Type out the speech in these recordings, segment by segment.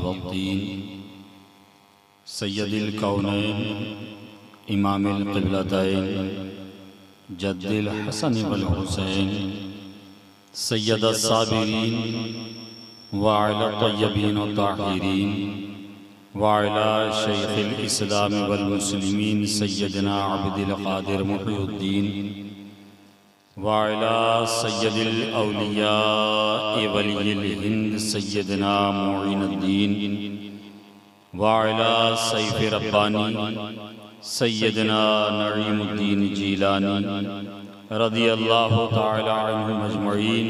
वद्दीन सय्यदिल कौनैन इमामिल क़िबलतैन जद्दिल हसन वल हुसैन सय्यदस साबिरीन व अला तय्यबीन व ताहिरीन व अला शैखिल इस्लाम वल मुस्लिमीन सय्यदना अब्दुल क़ादिर मुहीउद्दीन व अला सय्यदिल औलिया वलिय्यिल हिंद सय्यदना मुईनुद्दीन व अला सैफ रब्बानी सय्यदना नईमुद्दीन जीलानी रदियल्लाहु तआला अन्हुम अजमईन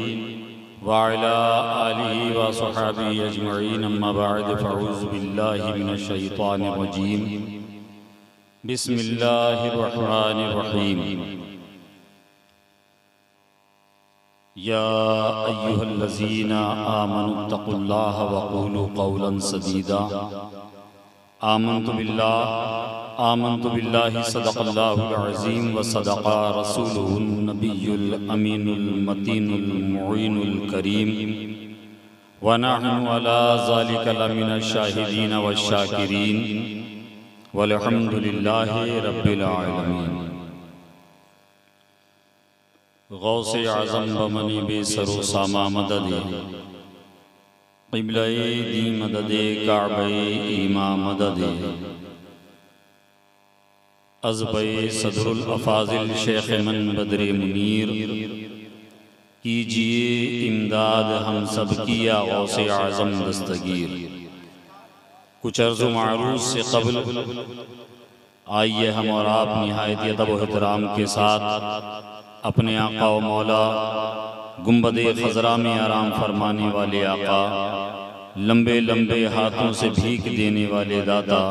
व अला आलिहि व सहाबिहि अजमईन अम्मा बअद फअऊज़ु बिल्लाहि मिनश शैतानिर रजीम बिस्मिल्लाहिर रहमानिर रहीम या अय्युहल्लज़ीना आमनुत्तक़ुल्लाह व क़ूलू क़ौलन सदीदा आमन्तु बिल्लाहि सदक़ल्लाहुल अज़ीम व सदक़ा रसूलुहुन नबियुल अमीनुल मतीनुल मुईनुल करीम व नहनु अला ज़ालिका लमिनश शाहिदीन व शाकिरीन वल्हम्दुलिल्लाहि रब्बिल आलमीन। गौसे आज़म बमनी बेसरो सामा मददे क़िबले दी मददे काबे ईमा मददे अज़बे सदरुल अफ़ाज़िल शेख मन बदरे मुनीर कीजिए इमदाद हम सब किया गौसे आज़म दस्तगीर। कुछ अर्ज़ मारूज़ से क़ब्ल आइए हम और आप निहायत अदब व एहतराम के साथ अपने आका व मौला गुंबदे ख़ज़रा में आराम फरमाने वाले आका, लंबे लंबे हाथों से भीख देने वाले दाता,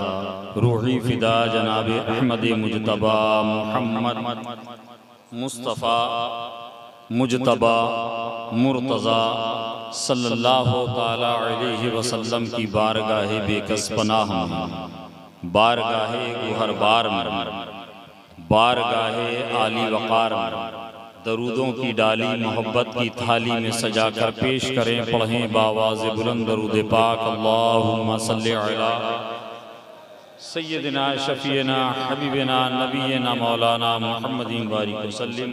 रूही फ़िदा जनाब अहमद मुजतबा मुहम्मद मुस्तफ़ा मुजतबा मुर्तज़ा सल्लल्लाहु ताला अलैहि वसल्लम की बारगाहे बेकस पनाह में, बारगाहे गुहरबार में, बारगाहे आली वक़ार में दरूदों की डाली मोहब्बत की थाली में सजा कर पेश करें। पढ़ें बावाज़ बुलंद दरूद पाक अल्लाहुम्मा सल्लि अला सय्यदिना शफ़ीना हबीबना नबीना मौलाना मुहम्मदिन बारिक वसल्लम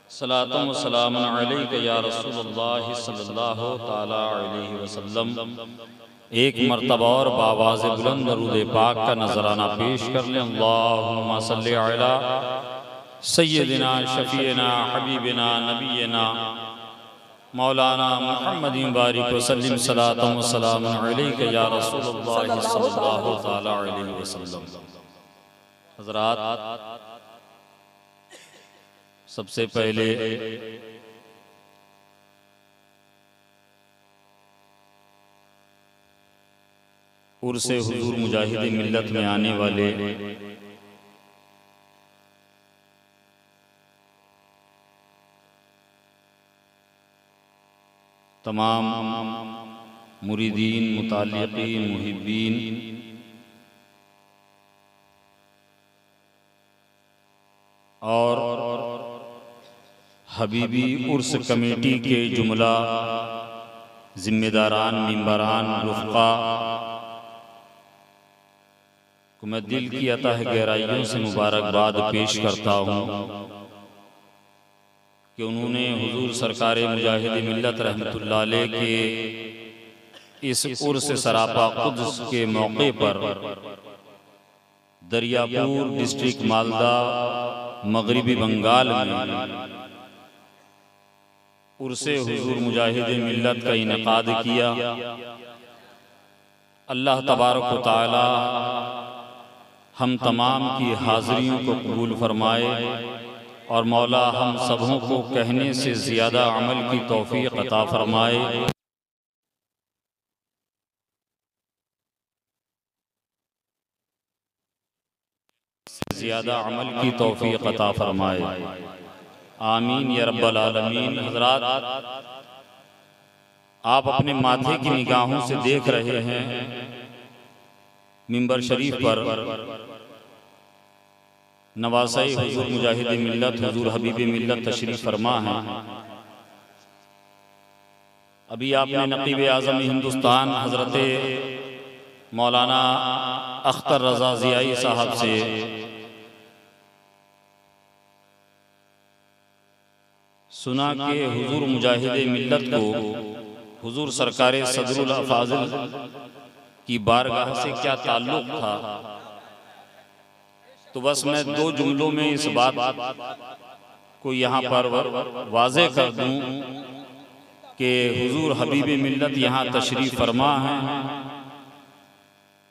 सलातुम व सलामुन अलैका या रसूलल्लाह सल्लल्लाहु ताला अलैहि वसल्लम। एक मरतबा और बावाज़ बुलंद दरूद पाक का नजराना पेश कर लें। अल्लाहुम्मा सल्लि अला सय्यदिना शफ़ीना हबीबना नबीना मौलाना मुहम्मदिन बारिक वसल्लम सलातुम व सलामुन अलैका या रसूलल्लाह सल्लल्लाहु ताला अलैहि वसल्लम। हज़रात, सबसे पहले उर्से हुजूर मुजाहिद मिल्लत में आने वाले तमाम मुरीदीन, मुताल्लिक़ीन, मुहिब्बीन और हबीबी उर्स कमेटी के जुमला ज़िम्मेदारान, मिंबरान, रुफ़क़ा को मैं दिल की अतः गहराइयों से मुबारकबाद पेश करता हूँ कि उन्होंने हुजूर सरकार मुजाहिद मिल्लत रहमतुल्लाह अलैह के इस उर्स सरापा क़ुद्स के मौके पर दरियापुर डिस्ट्रिक्ट मालदा मगरिबी बंगाल में उर्से हुजूर मुजाहिद मिल्लत का इनेकाद किया। अल्लाह तबारक व तआला हम तमाम की हाज़िरियों को कबूल फरमाए और मौला हम सबों को कहने से ज़्यादा अमल की तौफ़ीक़ अता फरमाए। ज़्यादा अमल की तौफ़ीक़ अता फरमाए। आमीन या रब्बल आलमीन। हज़रात, आप अपने माथे की निगाहों से देख रहे हैं मिंबर शरीफ पर नवासाई हुजूर मुजाहिद मिल्लत हुजूर हबीब मिल्लत तशरीफ फरमा है। अभी आपने नकीब आज़म हिंदुस्तान हज़रत मौलाना अख्तर रज़ा ज़ियाई साहब से सुना कि हुजूर मुजाहिद मिल्लत को हुजूर सरकार सदरुल अफाज़िल की बारगाह से क्या ताल्लुक़ था, तो बस मैं दो जुमलों में इस बात को यहाँ पर वाज़े कर दूँ कि हुजूर हबीब मिल्लत यहाँ तशरीफ़ फरमा है।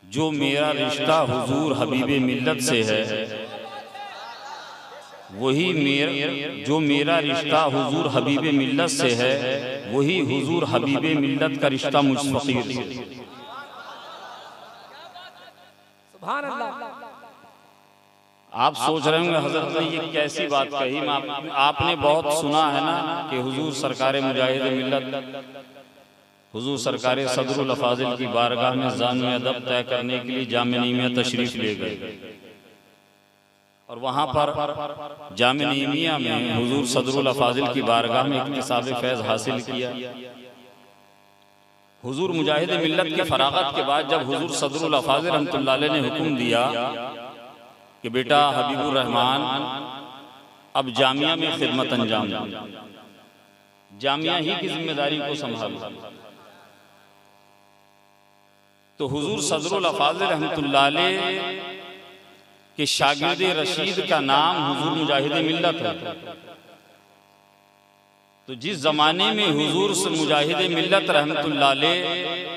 जो मेरा रिश्ता हुजूर हबीब मिल्लत से है, वही जो मेरा रिश्ता हुजूर हबीब मिल्लत से है, वही हुजूर हबीब मिल्लत का रिश्ता मुझ फ़कीर से। सुभान अल्लाह। आप सोच रहे होंगे हजरत ने ये कैसी बात कही। आपने बहुत सुना है ना कि हुजूर सरकार मुजाहिद मिल्लत हुजूर सरकार सदरुल अफाज़िल की बारगाह में ज़ान अदब तय करने के लिए जामे नीमिया तशरीफ़ ले गए, और वहाँ पर जामे नीमिया में हुजूर सदरुल अफाज़िल की बारगाह में इक्तिसाब फैज़ हासिल किया। हुजूर मुजाहिद मिल्लत की फरागत के बाद जब हुजूर सदरुल अफाज़िल रहमतुल्लाह अलैह ने हुक्म दिया कि बेटा हबीबुर रहमान अब जामिया में खिदमत अंजाम दो, जामिया ही की जिम्मेदारी को संभालो, तो हुजूर सदरुल अफाज़िल रहमतुल्लाह अलैह के शागिर्द रशीद का नाम हुजूर मुजाहिद मिल्लत है। तो जिस जमाने में हुजूर से मुजाहिद मिल्लत रहमतुल्लाह अलैह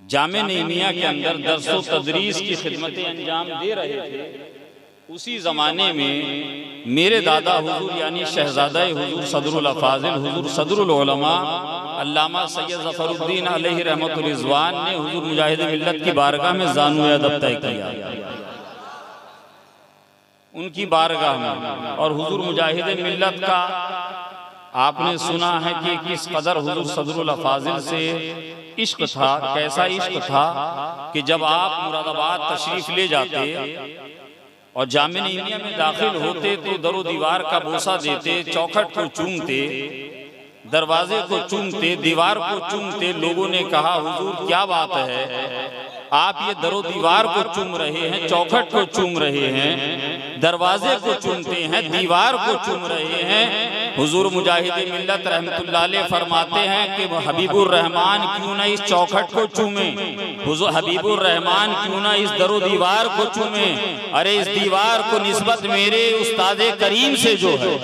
जामे नीमिया के अंदर दर्सो तदरीस की खिदमतें अंजाम दे रहे थे, उसी ज़माने में मेरे दादा हुजूर यानी शहज़ादा हुजूर सदरुल अफाज़िल हुजूर सदरुल उलमा अल्लामा सैयद ज़फ़रुद्दीन अलैहि रहमतुल रिज़वान ने हुजूर मुजाहिद मिल्लत की बारगाह में ज़ानु अदब तय किया, उनकी बारगाह में। और हुजूर मुजाहिद मिल्लत का आपने सुना है कि किस कदर हुजूर सदरुल अफाज़िल से इश्क था। कैसा इश्क था कि जब आप मुरादाबाद तशरीफ ले जाते और जामे नीमिया में दाखिल होते तो दरो दीवार का बोसा देते, चौखट को चूमते, दरवाजे को चूमते, दीवार को चूमते। लोगों ने कहा हुजूर क्या बात है, आप ये दरो दीवार को चूम रहे हैं, चौखट को चूम रहे हैं, दरवाजे को चूमते हैं, दीवार को चूम रहे हैं। हुजूर मुजाहिद मिल्लत रहमतुल्लाह अलैह फरमाते हैं कि हबीबुर रहमान क्यों ना इस चौखट को चूमे, हुजूर हबीबुर रहमान क्यों ना इस दरो दीवार को चूमे। अरे इस दीवार को निस्बत मेरे उस्ताद करीम से जो है,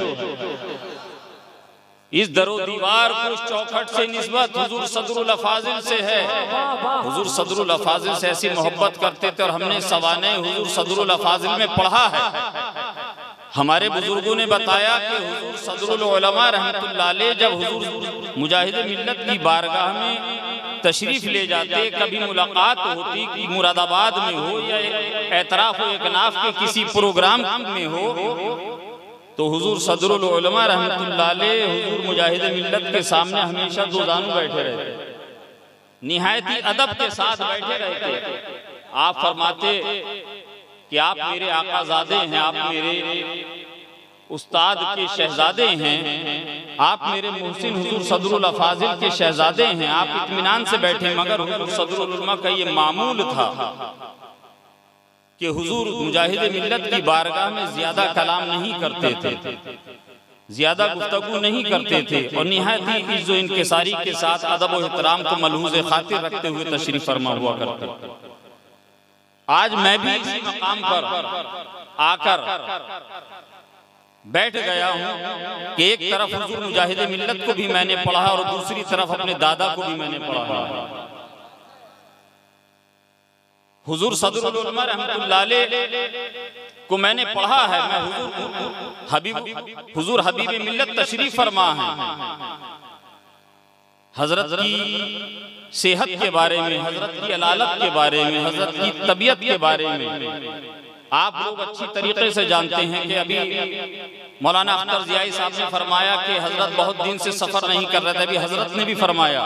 इस दरो दीवार को इस चौखट से निस्बत हुजूर सदरुल अफाज़िल से है। हुजूर सदरुल अफाज़िल से ऐसी मोहब्बत करते थे और हमने सवाने हुजूर सदरुल अफाज़िल में पढ़ा है। हमारे बुजुर्गों ने बताया कि हुजूर सदरुल उलमा रहमतुल्लाह अलैह जब हुजूर मुजाहिद मिल्लत की बारगाह में तशरीफ ले जाते, कभी मुलाकात होती कि मुरादाबाद में हो या एतराफ़ व इकनाफ के किसी प्रोग्राम में हो, तो हुजूर सदरुल उलमा रहमतुल्लाह अलैह हुजूर मुजाहिद मिल्लत के सामने हमेशा दो जानू बैठे रहते, निहायत ही अदब के साथ बैठे रहते। आप फरमाते कि आप मेरे आकाज़ादे हैं, आप मेरे उस्ताद के शहजादे हैं, आप मेरे मुहसिन हुजूर सदरुल अफाज़िल के शहजादे हैं, आप इत्मीनान से बैठे। मगर हुजूर सदरुल उलमा का ये मामूल था कि हुजूर मुजाहिद मिल्लत की बारगाह में ज्यादा कलाम नहीं करते थे, ज्यादा गुफ्तगू नहीं करते थे, और निहायत ही इज़्ज़ो इनकिसारी के साथ अदब और एहतराम को मलहूज़ खातिर रखते हुए तशरीफ फरमा हुआ करते। आज मैं भी इसी मकाम पर आकर बैठ गया हूँ कि एक तरफ हुजूर मुजाहिद मिल्लत को भी मैंने पढ़ा और दूसरी तरफ अपने दादा को भी मैंने पढ़ा है। हुजूर सदरुल उलमा रहमतुल्लाह अलैह को मैंने पढ़ा है। मैं हुजूर हबीब मिल्लत तशरीफ फरमा है। हजरत की सेहत के बारे में, हजरत की अलालत के बारे में, हजरत की तबीयत के बारे में आप लोग अच्छी तरीके से जानते हैं कि अभी मौलाना अख्तर ज़ियाई साहब ने फरमाया कि हजरत बहुत दिन से सफर नहीं कर रहे थे। अभी हजरत ने भी फरमाया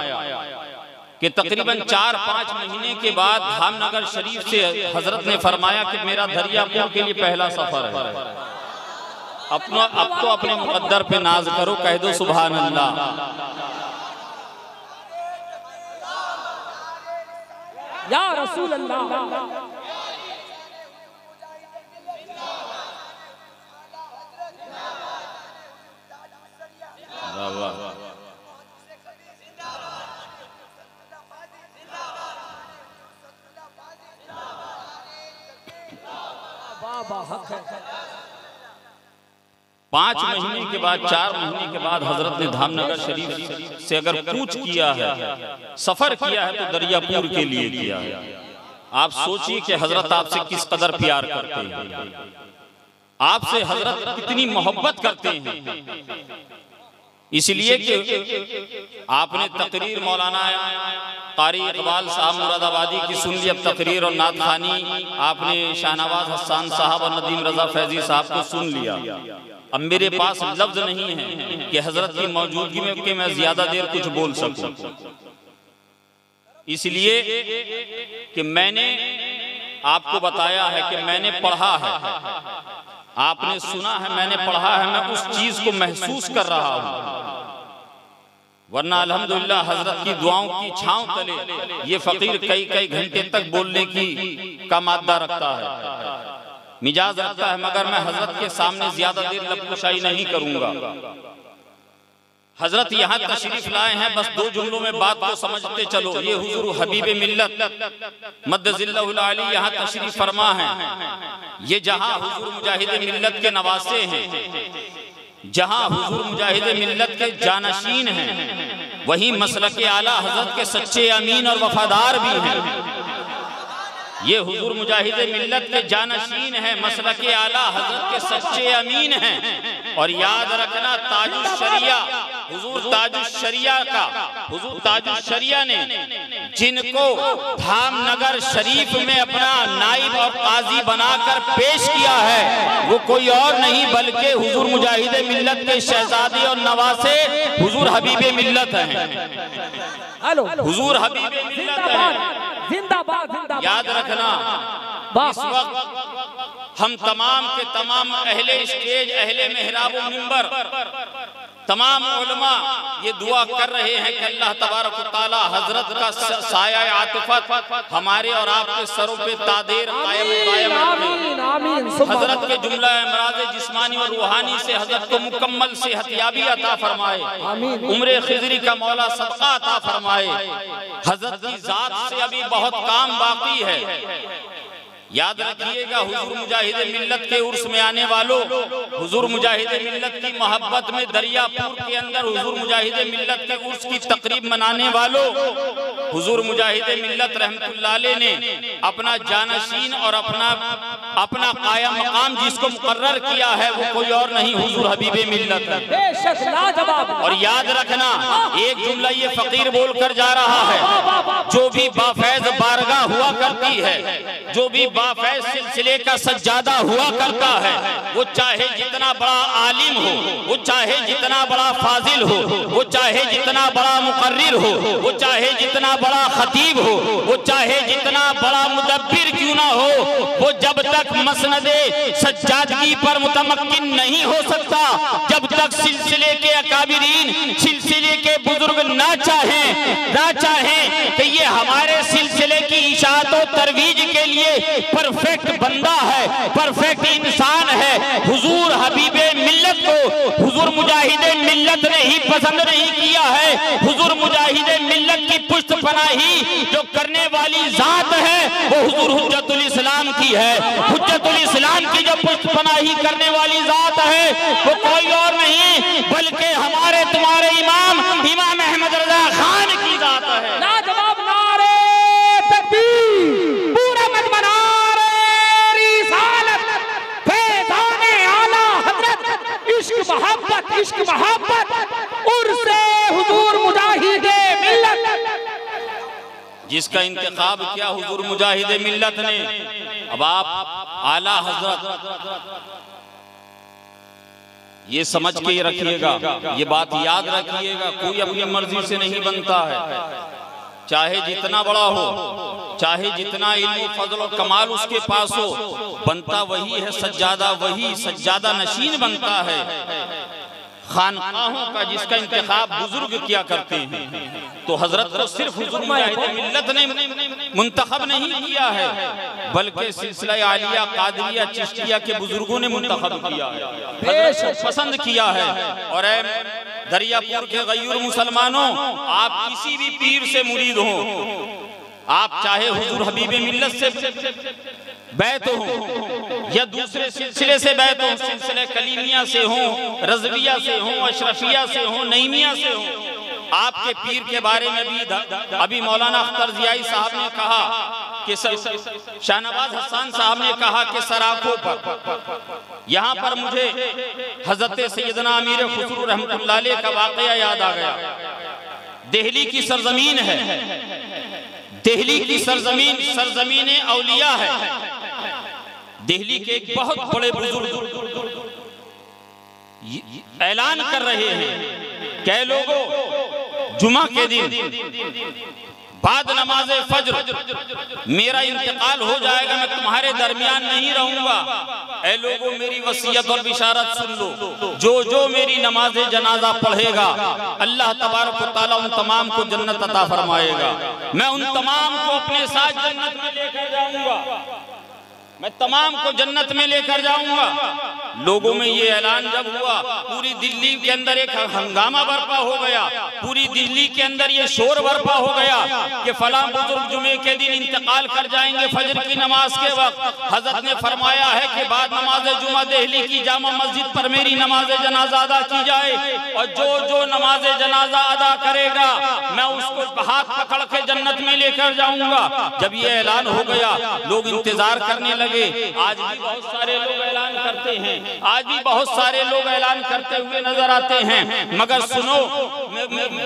कि तकरीबन 4-5 महीने के बाद धामनगर शरीफ से हजरत ने फरमाया कि मेरा दरियापुर के लिए पहला सफर है। अब तो अपने मुकद्दर पे नाज करो, कह दो सुभान अल्लाह। या रसूल अल्लाह। पाँच महीने के बाद, 4 महीने के बाद हजरत ने धामनगर शरीफ से अगर कूच किया है, सफर किया है, तो दरियापुर के लिए किया है। आप सोचिए कि हजरत आपसे किस कदर प्यार करते हैं, आपसे हजरत कितनी मोहब्बत करते हैं। इसलिए कि आपने तकरीर मौलाना कारी इकबाल साहब मुरादाबादी की सुन ली, अब तकरीर और नात खानी आपने शाहनवाज हसन साहब और नदीम रजा फैजी साहब को सुन लिया। अब मेरे पास लफ्ज नहीं है कि हजरत की मौजूदगी में कि मैं ज्यादा देर कुछ बोल सकूं, इसलिए कि मैंने आपको बताया है कि मैंने पढ़ा है, आपने सुना है, मैंने पढ़ा है, मैं उस चीज को महसूस कर रहा हूं। वरना अल्हम्दुलिल्लाह हजरत की दुआओं की छांव तले ये फकीर कई कई घंटे तक बोलने की का मादा रखता है, मिजाज रखता है, मगर मैं हजरत के सामने ज्यादा देर लबकुशाई नहीं करूंगा। हजरत यहाँ तशरीफ लाए हैं, बस 2 जुमलों में बात को समझते चलो। ये हुजूर हबीब मिल्लत मद्दजिल्लहुल आली यहाँ तशरीफ फरमा है। ये जहाँ हुजूर मुजाहिद मिल्लत के नवासे हैं, जहाँ हुजूर मुजाहिद मिल्लत के जानशीन हैं, वहीं मसलक आला हजरत के सच्चे अमीन और वफादार भी हैं। ये हुजूर मुजाहिद मिल्लत के जानशीन हैं, मसलक आला हजरत के सच्चे अमीन हैं। और याद रखना ताजुश शरिया, हुजूर ताजुश शरिया का, हुजूर ताजुश शरिया ने जिनको धामनगर शरीफ में अपना नाइब और काजी बनाकर पेश किया है, वो कोई और नहीं बल्कि हुजूर मुजाहिद मिल्लत के शहजादे और नवासे हुजूर हबीब मिल्लत हैं। हुजूर हबीब मिल्लत हैं। जिंदाबाद जिंदाबाद। याद रखना, इस वक्त हम तमाम के तमाम अहले स्टेज, अहले मेहराब व मिंबर, तमाम उलमा ये दुआ कर रहे हैं कि अल्लाह तबारक व तआला हजरत का साया आतिफत हमारे और आपके सरों पे तादेर कायम रखे। हजरत के जुमला अमराज जिस्मानी और रूहानी से हजरत को मुकम्मल सेहतयाबी अता फरमाए। उम्र खिजरी का मौला सदका अता फरमाए। हजरत की जात से अभी बहुत काम बाकी है। याद रखिएगा, हुजूर मुजाहिद मिल्लत के उर्स में आने वालों, हुजूर मुजाहिद मिल्लत की मोहब्बत में दरियापुर के अंदर हुजूर मुजाहिद मिल्लत के उर्स की तकरीब मनाने वालों, हुजूर मुजाहिद मिल्लत रहमतुल्लाह अलैह ने अपना जानशीन और अपना कायम मकाम जिसको मुकर्रर किया है, वो कोई और नहीं हुजूर हबीब मिल्लत है। और याद रखना, एक जुमला ये फकीर बोल कर जा रहा है, जो भी बाफैज बारगाह हुआ करती है, जो भी बाफैज सिलसिले का सज्जादा हुआ करता है, वो चाहे जितना बड़ा आलिम हो, वो चाहे जितना बड़ा फाजिल हो, वो चाहे जितना बड़ा मुकर्रिर हो, वो चाहे जितना बड़ा खतीब हो, वो चाहे जितना बड़ा मुदब्बिर क्यों ना हो, वो जब तक मसनदे सज्जादगी पर मुतमक्किन नहीं हो सकता, जब तक सिलसिले के अकाबिरीन, सिलसिले के बुजुर्ग ना चाहें कि ये हमारे सिलसिले की इशाअत और तरवीज के लिए परफेक्ट बंदा है, परफेक्ट इंसान है, हुजूर हबीबे मिल्लत को हुजूर मुजाहिदे मिल्लत ने ही पसंद नहीं किया है। हुजूर मुजाहिदे मिल्लत की पुष्ट पनाही जो करने वाली जात है, वो हुजूर हुज्जतुल इस्लाम की है। हुज्जतुल इस्लाम की जो पुष्ट पनाही करने वाली जात है, वो कोई और नहीं बल्कि हमारे तुम्हारे इमाम अहमद रजा खान की जात है। लाजवाब नारे तकबीर, पूरा मत बना इश्क मोहब्बत उर्से हुजूर मुजाहिदे मिल्लत, जिसका इंतखाब किया हुजूर मुजाहिदे मिल्लत ने। अब आप आला हजरत ये समझ के रखिएगा, ये बात याद रखिएगा, कोई अपनी मर्जी से नहीं बनता है। चाहे जितना बड़ा हो, चाहे जितना इल्म फजल और कमाल उसके पास हो, बनता वही है सज्जादा, वही सज्जादा नशीन बनता है। खानकाहों का जिसका इंतखाब बुजुर्ग किया करते हैं, तो हजरत को सिर्फ हुजूर मुजाहिद मिल्लत ने मुंतखब नहीं किया है, बल्कि सिलसिला आलिया, कादरिया, चिश्तिया के बुजुर्गों ने मुंतखब किया है, पसंद किया है। और दरियापुर के गयूर मुसलमानों, आप किसी भी पीर से मुरीद हो, आप चाहे हुजूर हबीब मिल्लत से बैत हो या दूसरे सिलसिले से बैत हो, सिलसिले कलीमिया से हो, रज़विया से हो, अशरफिया से हो, नईमिया से हो, आपके पीर के बारे में भी अभी मौलाना अख्तर ज़ियाई साहब ने कहा कि शाहनवाज हसन साहब ने कहा कि सराखों पर, यहाँ पर मुझे हजरत सैयदना अमीर खुसरू रहमतुल्लाह अलैह का वाक़या याद आ गया। दिल्ली की सरजमीन है, दिल्ली की सरजमीन सरजमीन औलिया है। दिल्ली के एक बहुत बड़े बुजुर्ग ऐलान कर रहे हैं, कई लोगों जुमा के दिन बाद नमाज फज्र मेरा इंतकाल हो जाएगा, मैं तुम्हारे दरमियान नहीं रहूंगा। ऐ लोगों, मेरी वसीयत और बिशारत सुन लो, जो जो मेरी नमाज जनाजा पढ़ेगा, अल्लाह तबारक व तआला उन तमाम को जन्नत अता फरमाएगा। मैं उन तमाम को अपने साथ जन्नत में लेकर जाऊंगा, मैं तमाम को जन्नत में लेकर जाऊंगा। लोगों में ये ऐलान जब हुआ, पूरी दिल्ली के अंदर एक हंगामा बर्पा हो गया, पूरी दिल्ली के अंदर ये शोर बर्पा हो गया कि फलां बुजुर्ग जुमे के दिन इंतकाल कर जाएंगे फजर की नमाज के वक्त। हजरत ने फरमाया है कि बाद नमाज जुमा दिल्ली की जामा मस्जिद पर मेरी नमाज जनाजा अदा की जाए, और जो जो नमाज जनाजा अदा करेगा मैं उसको हाथ पकड़ के जन्नत में लेकर जाऊंगा। जब ये ऐलान हो गया, लोग इंतजार करने लगे। आज भी बहुत सारे लोग ऐलान करते हैं, आज भी बहुत सारे लोग ऐलान करते हुए नजर आते हैं, मगर सुनो,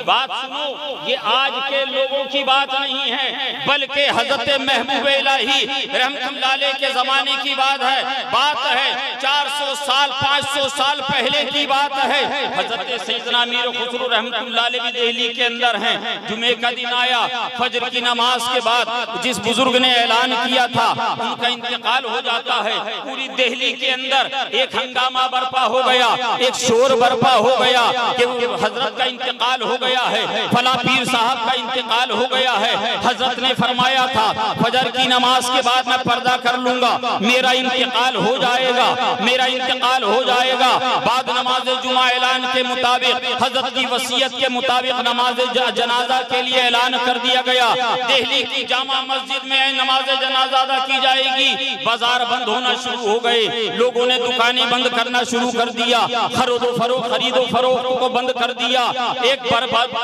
बात सुनो, ये आज के लोगों की बात नहीं है, बल्कि हजरत महबूब इलाही रहमतुल्लाह अलैह के जमाने की बात है। बात है 400 साल 500 साल पहले की बात है। हजरत सैयदना अमीर खुसरू रहमतुल्लाह अलैह भी दिल्ली के अंदर हैं। जुमे का दिन आया, फजर की नमाज के बाद जिस बुजुर्ग ने ऐलान किया था उनका इंतकाल हो जाता है। पूरी दिल्ली के अंदर एक हंगामा बर्पा हो गया, एक शोर बर्पा हो गया कि हजरत का इंतकाल हो गया है, फला पीर साहब का इंतकाल हो गया है। हजरत ने फरमाया था फजर की नमाज के बाद मैं पर्दा कर लूंगा, मेरा इंतकाल हो जाएगा, मेरा इंतकाल हो जाएगा। बाद नमाज जुमा ऐलान के मुताबिक, हजरत की वसीयत के मुताबिक नमाज जनाजा के लिए ऐलान कर दिया गया। दिल्ली की जामा मस्जिद में नमाज जनाजा अदा की जाएगी। बाजार बंद होना शुरू हो गए, लोगों ने दुकानें बंद करना शुरू कर दिया, खरीदो फरोख्त को बंद कर दिया। एक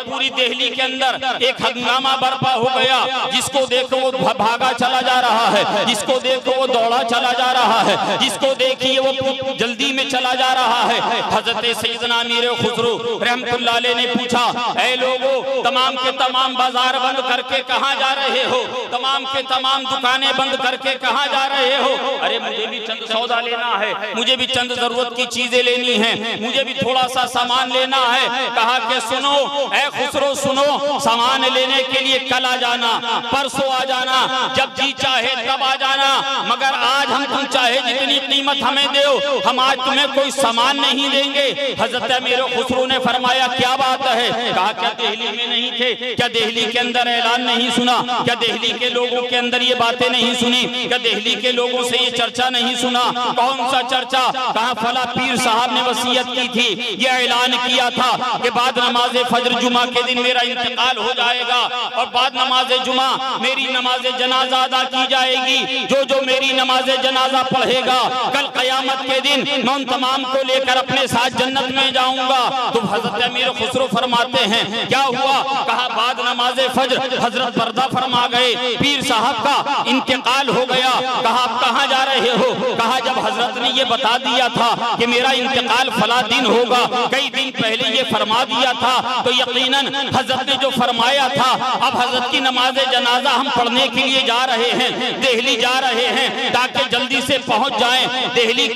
पूरी दिल्ली के अंदर एक हंगामा बर्पा हो गया, जिसको देखो वो भागा चला जा रहा है, जिसको देखो वो दौड़ा चला जा रहा है, जिसको देखिए वो जल्दी में चला जा रहा है। हजरत सैयदना अमीर खुसरू रहमतुल्लाह अलैह ने पूछा, ऐ लोगों, तमाम के तमाम बाजार बंद करके कहाँ जा रहे हो? तमाम के तमाम दुकानें बंद करके कहाँ जा रहे हो? अरे मुझे भी चंद सौदा लेना है, मुझे भी चंद जरूरत की चीजें लेनी है, मुझे भी थोड़ा सा सामान लेना है। कहा कि सुनो ऐ खुसरो, सुनो, सामान लेने के लिए कल आ जाना, परसों आ जाना, जब जी चाहे तब आ जाना, मगर आज हम तुम चाहे जितनी कीमत हमें दो, हम आज तुम्हें कोई सामान नहीं देंगे। हजरत अमीर खुसरो ने फरमाया क्या बात है? कहा क्या दिल्ली में नहीं थे? क्या दिल्ली के अंदर ऐलान नहीं सुना? क्या दिल्ली के लोगों के अंदर ये बातें नहीं सुनी? क्या दिल्ली के लोगों से ये चर्चा नहीं सुना? कौन सा चर्चा? कहा फला पीर साहब ने वसीयत की थी, ये ऐलान किया था कि बाद नमाज फजर जुमा के दिन मेरा इंतकाल हो जाएगा, और बाद नमाज जुमा मेरी नमाज जनाजा अदा की जाएगी। जो जो मेरी नमाज जनाजा पढ़ेगा, कल कयामत के दिन मैं उन तमाम को लेकर अपने साथ जन्नत में जाऊंगा। तो हजरत अमीर खुसरो फरमाते हैं क्या हुआ? कहा बाद नमाज फजर हजरत पर्दा फरमा गए, पीर साहब का इंतकाल हो गया। कहा आप कहाँ जा रहे हो? कहा जब हजरत ने ये बता दिया था कि मेरा इंतकाल फला दिन होगा, कई दिन पहले ये फरमा दिया था, तो यकीनन हजरत ने जो फरमाया था, अब हजरत की नमाज जनाजा हम पढ़ने के लिए जा रहे हैं, दिल्ली जा रहे हैं, ताकि जल्दी से पहुंच जाएं। दिल्ली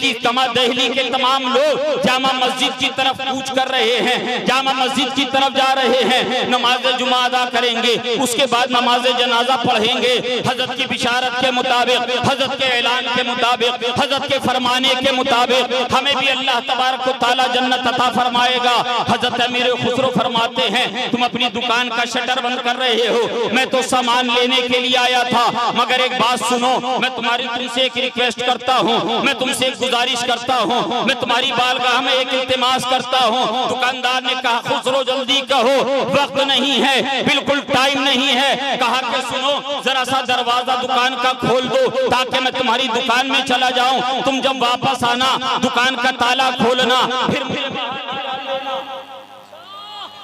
के तमाम लोग जामा मस्जिद की तरफ कूच कर रहे हैं, जामा मस्जिद की तरफ जा रहे हैं, नमाज जुमा अदा करेंगे, उसके बाद नमाज जनाजा पढ़ेंगे। हजरत की बिशारत के मुताबिक, हजरत के ऐलान के मुताबिक, हजरत के फरमाने के मुताबिक हमें भी अल्लाह तबारक व तआला जन्नत अता फरमाएगा। हजरत अमीर खुसरो फरमाते हैं, तुम अपनी दुकान का शटर बंद कर रहे हो, मैं तो सामान लेने के लिए आया था, मगर एक बात सुनो, मैं तुमसे एक रिक्वेस्ट करता हूँ, मैं तुमसे एक गुजारिश करता हूँ, मैं तुम्हारी बारगाह में एक इल्तिमास करता हूँ। दुकानदार ने कहा खुसरो जल्दी कहो, वक्त नहीं है, बिल्कुल टाइम नहीं है। कहा कि सुनो, जरा सा दरवाजा दुकान का खोल दो ताकि मैं तुम्हारी दुकान में चला जाऊं, तुम जब वापस आना दुकान का ताला खोलना,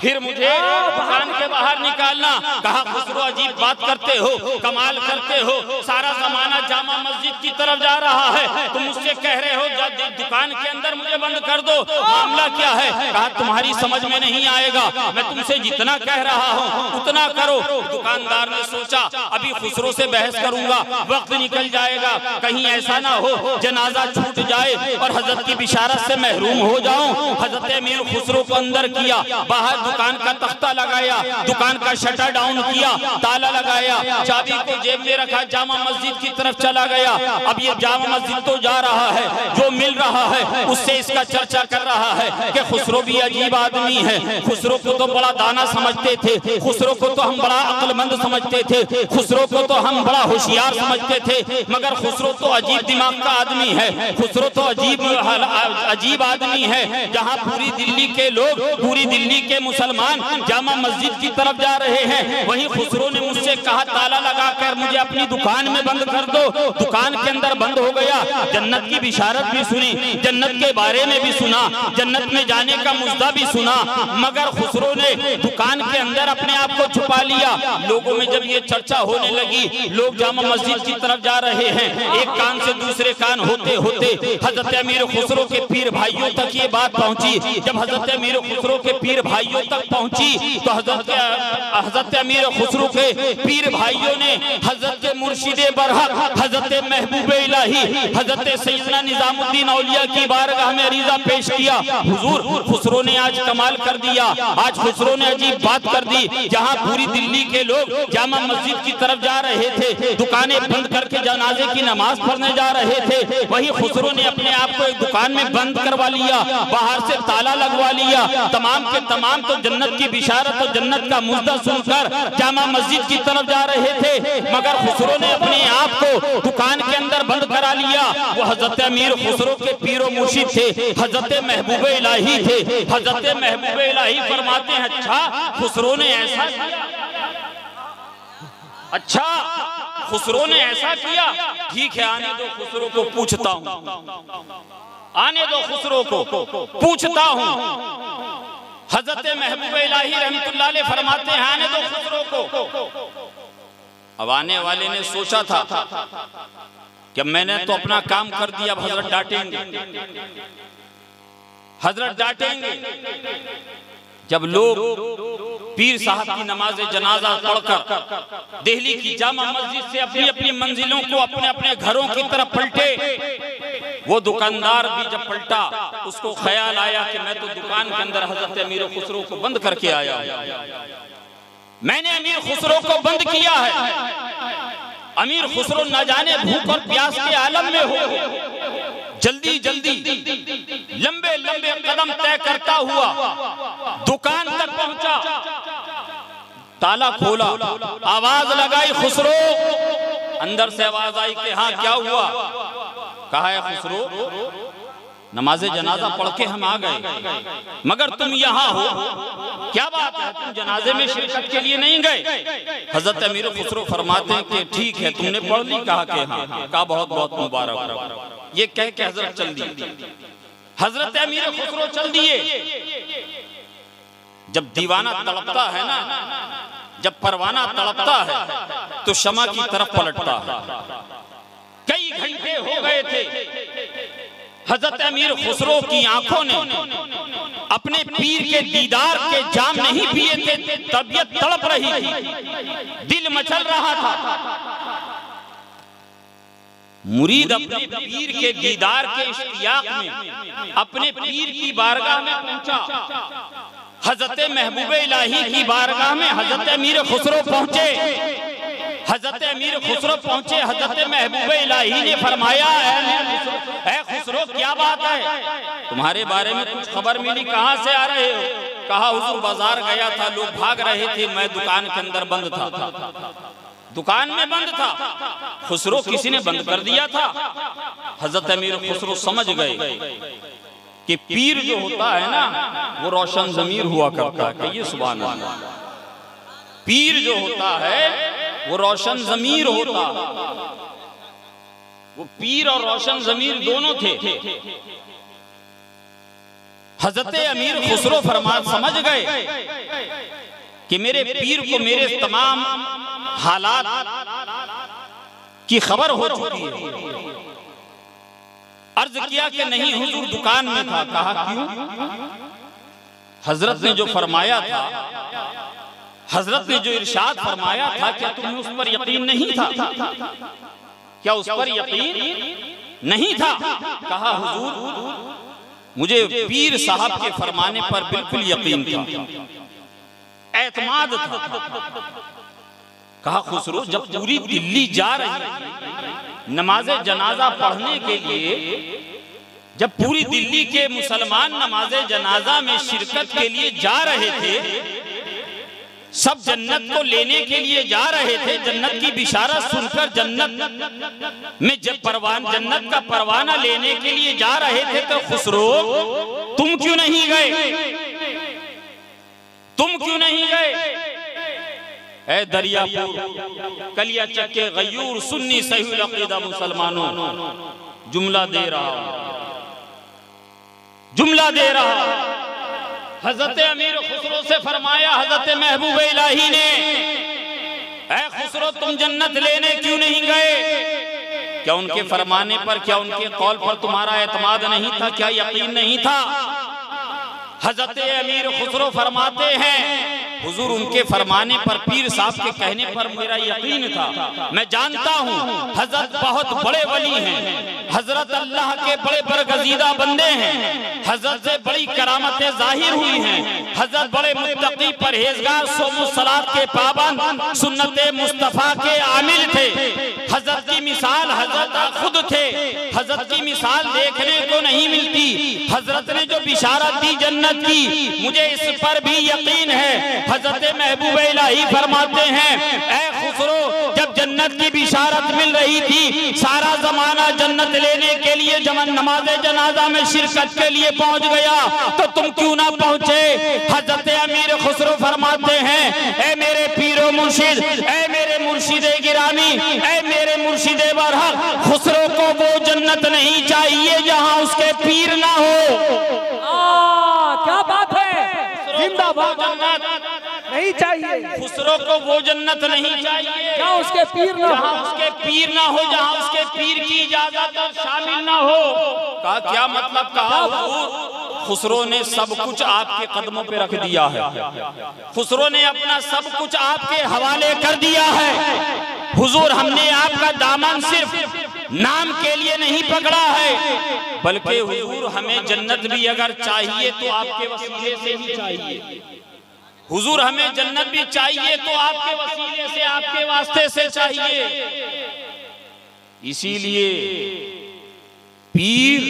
फिर मुझे दुकान के बाहर निकालना। कहा खुसरो अजीब बात करते हो, कमाल करते हो, सारा जमाना जामा मस्जिद की तरफ जा रहा है, तुम मुझसे कह रहे हो दुकान के अंदर मुझे बंद कर दो, मामला क्या है? कहा तुम्हारी समझ में नहीं आएगा, मैं तुमसे जितना कह रहा हूँ उतना करो। दुकानदार ने सोचा अभी खुसरो से बहस करूंगा वक्त निकल जाएगा, कहीं ऐसा ना हो जनाजा छूट जाए और हजरत की बिशारत से महरूम हो जाऊं। हजरत अमीर खुसरो को अंदर किया, बाहर दुकान का तख्ता लगाया, दुकान का शटर डाउन किया, ताला लगाया, चाबी को जेब में रखा, जामा मस्जिद की तरफ चला गया। अब ये जामा मस्जिद तो जा रहा है, जो मिल रहा है उससे इसका चर्चा कर रहा है कि खुसरो भी अजीब आदमी है, खुसरो को तो बड़ा दाना समझते थे, खुसरो को तो हम बड़ा अक्लमंद समझते थे, खुसरो को तो हम बड़ा होशियार समझते थे, मगर खुसरो तो अजीब दिमाग का आदमी है, खुसरो तो अजीब आदमी है। जहाँ पूरी दिल्ली के लोग, पूरी दिल्ली के मुसलमान जामा मस्जिद की तरफ जा रहे हैं, वहीं खुसरो ने मुझसे कहा ताला लगाकर मुझे अपनी दुकान में बंद कर दो। दुकान के अंदर बंद हो गया, जन्नत की बिशारत भी सुनी, जन्नत के बारे में भी सुना, जन्नत में जाने का मुद्दा भी सुना, मगर खुसरो ने दुकान के अंदर अपने आप को छुपा लिया। लोगों में जब ये चर्चा होने लगी, लोग जामा मस्जिद की तरफ जा रहे हैं, एक कान से दूसरे कान होते होते हजरत अमीर खुसरो के पीर भाइयों तक ये बात पहुंची। जब हजरत अमीर खुसरो के पीर भाइयों तक पहुंची तो हजरत अमीर खुसरो के पीर भाइयों ने हजरत मुर्शिदे बरहक, हजरत महबूब इलाही, हजरत सैयदना निजामुद्दीन औलिया की बारगाह में अरीजा पेश किया। हुजूर खुसरो ने आज कमाल कर दिया, आज खुसरो ने अजीब बात कर दी। जहां पूरी दिल्ली के लोग जामा मस्जिद की तरफ जा रहे थे, दुकानें बंद करके जनाजे की नमाज पढ़ने जा रहे थे, वही खुसरो ने अपने आप को एक दुकान में बंद करवा लिया, बाहर से ताला लगवा लिया। तमाम के तमाम तो जन्नत की बिशारत और जन्नत का मुद्दा सुनकर जामा मस्जिद की तरफ जा रहे थे, मगर खुसरो ने अपने आप को दुकान के अंदर बंद करा लिया। वो हजरत अमीर खुसरो के पीरो मुर्शिद थे, हजरत महबूब इलाही थे। हजरत महबूब इलाही फरमाते हैं, अच्छा खुसरो ने ऐसा किया, अच्छा खुसरो ने ऐसा किया, ठीक है आने दो खुसरो को पूछता हूँ, आने दो खुसरो को पूछता हूँ। हजरत महबूब इलाही रहमतुल्लाह अलैह फरमाते हैं, आने दो खुसरो को। अब आने वाले ने सोचा था कि मैंने तो अपना काम कर दिया, अब हजरत डांटेंगे, हजरत डांटेंगे। जब लोग पीर साहब की नमाज जनाजा पढ़कर दिल्ली की जामा मस्जिद से अपनी अपनी मंजिलों को, अपने अपने घरों की तरफ पलटे, वो दुकानदार भी जब पलटा उसको ख्याल आया कि मैं तो दुकान के अंदर हजरत अमीर खुसरो को बंद करके आया, मैंने अमीर खुसरो को बंद किया है। अमीर खुसरो न जाने भूख और प्यास के आलम में हो, जल्दी जल्दी लंबे लंबे कदम तय करता हुआ दुकान तक पहुंचा, ताला खोला, आवाज लगाई खुसरो। अंदर से आवाज आई कि हाँ क्या हुआ? कहा है खुसरो नमाज जनाजा पढ़ के हम आ गए, मगर तुम यहाँ हो, क्या बात है, तुम जनाजे में शिरकत के लिए नहीं गए? हजरत अमीर खुसरो फरमाते हैं कि ठीक है तुमने पढ़ ली? कहा कि हाँ। कहा बहुत बहुत मुबारक। ये कह के हजरत चल दिए, हजरत अमीर खुसरो चल दिए। जब दीवाना तड़पता है ना, जब परवाना तड़पता है तो शमा की तरफ पलटता है। कई घंटे हो गए थे हजरत अमीर खुसरो की आंखों ने अपने पीर के दीदार के जाम नहीं पिए थे, तबीयत तड़प रही थी, दिल मचल रहा था। मुरीद अपने पीर के दीदार के इश्तियाक में अपने पीर की बारगाह में पहुंचा। हजरत महबूब इलाही की बारगाह में हजरत अमीर खुसरो पहुंचे। हजरत अमीर खुसरो पहुंचे, हजरत महबूब इलाही ने फरमाया, ऐ खुसरो क्या बात है, तुम्हारे बारे में कुछ खबर मिली, कहां से आ रहे हो? कहा हुजूर बाजार गया था, लोग भाग रहे थे, मैं दुकान के अंदर बंद था, दुकान में बंद था। खुसरो किसी ने बंद कर दिया था। हजरत अमीर खुसरो समझ गए कि पीर जो होता है ना वो रोशन ज़मीर हुआ करता है। कहिए सुभान अल्लाह। पीर जो होता है वो रोशन ज़मीर होता, वो पीर और रोशन ज़मीर दोनों थे। हजरत अमीर खुसरो समझ गए कि मेरे पीर को मेरे तमाम हालात की खबर हो चुकी है। अर्ज किया कि नहीं हुजूर दुकान में था। कहा क्यों? हजरत ने जो फरमाया था, हजरत ने जो इरशाद फरमाया था, क्या तुम्हें उस पर यकीन नहीं था? क्या उस पर यकीन नहीं था? कहा हुजूर मुझे पीर साहब के फरमाने पर बिल्कुल यकीन था, एतमाद था। कहा खुसरो जब पूरी दिल्ली जा रही थी नमाज़े जनाजा पढ़ने के लिए, जब पूरी दिल्ली के मुसलमान नमाज़े जनाजा में शिरकत के लिए जा रहे थे, सब जन्नत को लेने के लिए जा रहे थे, जन्नत की बिशारत सुनकर जन्नत में जब जन्नत का परवाना लेने के लिए जा रहे थे, तो खुसरो तुम क्यों नहीं गए? तुम क्यों नहीं गए? ऐ दरियापुर कलिया चक्के गयूर सुन्नी सही अकीदा मुसलमानों, जुमला दे रहा, जुमला दे रहा। हजरत अमीर खुसरो से फरमाया हजरत महबूब इलाही ने, ऐ खुसरो तुम जन्नत लेने क्यों नहीं गए? क्या उनके फरमाने पर, क्या उनके कौल पर तुम्हारा एतमाद नहीं था? क्या यकीन नहीं था? हजरत अमीर खुसरो फरमाते हैं हुजूर उनके फरमाने पर, पीर साहब के कहने पर मेरा यकीन था। मैं जानता हूँ हजरत बहुत बड़े वली हैं, हजरत अल्लाह के बड़े बरगजीदा बंदे हैं, हजरत से बड़ी करामतें जाहिर हुई हैं, हजरत बड़े मुत्तकी परहेजगार सोमुसलात के पाबंद सुन्नते मुस्तफा के आमिल थे। हजरत की मिसाल हजरत खुद थे, हजरत की मिसाल देखने को नहीं मिलती। हजरत ने जो बिशारत दी जन्नत की, मुझे इस पर भी यकीन है। हजरत महबूब इलाही फरमाते हैं, ऐ खुसरो जब जन्नत की बिशारत मिल रही थी, सारा जमाना जन्नत लेने के लिए नमाज़े जनाजा में शिरकत के लिए पहुंच गया, तो तुम क्यों ना पहुंचे? हजरत अमीर खुसरो फरमाते हैं, ऐ मेरे पीरो मुर्शिद, ऐ मेरे मुर्शिदे गिरामी, ऐ मेरे मुर्शिदे बरहक, खुसरो को वो जन्नत नहीं चाहिए जहां उसके पीर ना हो। क्या बात है, जिंदाबाद। नहीं चाहिए खुसरो को वो जन्नत नहीं चाहिए जहां उसके पीर ना हो, जहां उसके पीर ना हो, जहां उसके पीर की इजाजत और शामिल ना हो। कहा क्या मतलब? कहा हुजूर खुसरो ने सब कुछ आपके कदमों पे रख दिया है, खुसरो ने अपना सब कुछ आपके हवाले कर दिया है। हुजूर हमने आपका दामन सिर्फ नाम के लिए नहीं पकड़ा है, बल्कि हुजूर हमें जन्नत भी अगर चाहिए तो आपके वसीले से ही चाहिए। हुजूर हमें जन्नत भी चाहिए तो आपके वसीले से, आपके वास्ते से चाहिए। इसीलिए पीर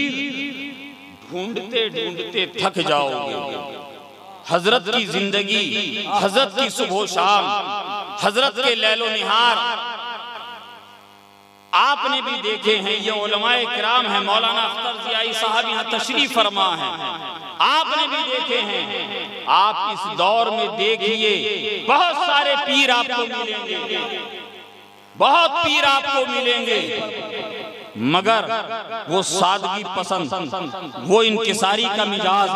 ढूंढते ढूंढते थक जाओगे। हजरत की जिंदगी, हजरत की सुबह शाम, हजरत के लैलो निहार आपने भी देखे हैं। ये उलमाए किराम हैं, मौलाना अख्तर ज़ियाई साहब यहाँ तशरीफ फरमा हैं, आपने भी देखे हैं। आप इस दौर में देखिए बहुत सारे पीर आपको मिलेंगे, बहुत पीर आपको मिलेंगे, मगर वो सादगी पसंद, वो इंकिसारी का मिजाज,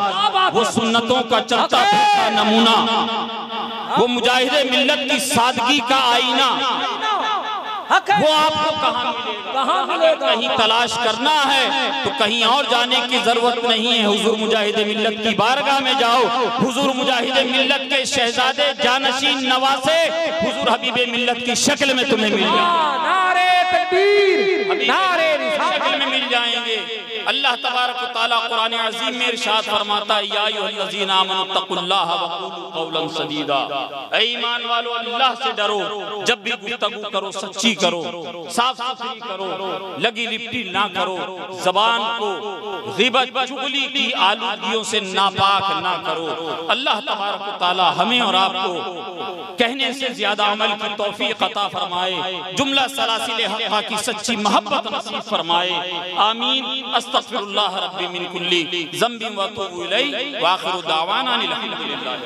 वो सुन्नतों का चलता फिरता नमूना, वो मुजाहिदे मिल्लत की सादगी का आईना, हक है। वो आपको कहाँ मिलेगा? कहाँ मिलेगा? कहीं तलाश करना है तो कहीं और जाने की जरूरत नहीं है, हुजूर मुजाहिद मिल्लत की बारगाह में जाओ। हुजूर मुजाहिद मिल्लत के शहजादे जानशीन नवासे हुजूर हबीब मिल्लत की शक्ल में तुम्हें मिल जाएंगे, नारे तकबीर, नारे शक्ल में मिल जाएंगे। अल्लाह तबारक व तआला कुरान अज़ीम में इरशाद फरमाता है, या अय्युहल्लज़ीना आमनू तक़ुल्लाह व क़ूलू क़ौलन सदीदा। ऐ ईमान वालों, अल्लाह से डरो, जब भी गुफ्तगू करो सच्ची करो, साफ सुथरी करो, लगी लिपटी ना करो, ज़बान को ग़ीबत चुगली की आलूगियों से नापाक ना करो। अल्लाह तबारक व तआला हमें और आपको कहने से ज्यादा अमल की तौफीक अता फरमाए, जुमला सलासिल हक़्क़ा की सच्ची मोहब्बत नसीब फरमाए। आमीन। अस्तग़फिरुल्लाह रब्बी मिन कुल्ली ज़ंबिन व अतूबु इलैहि व आखिरु दावाना अनिल हम्दुलिल्लाह।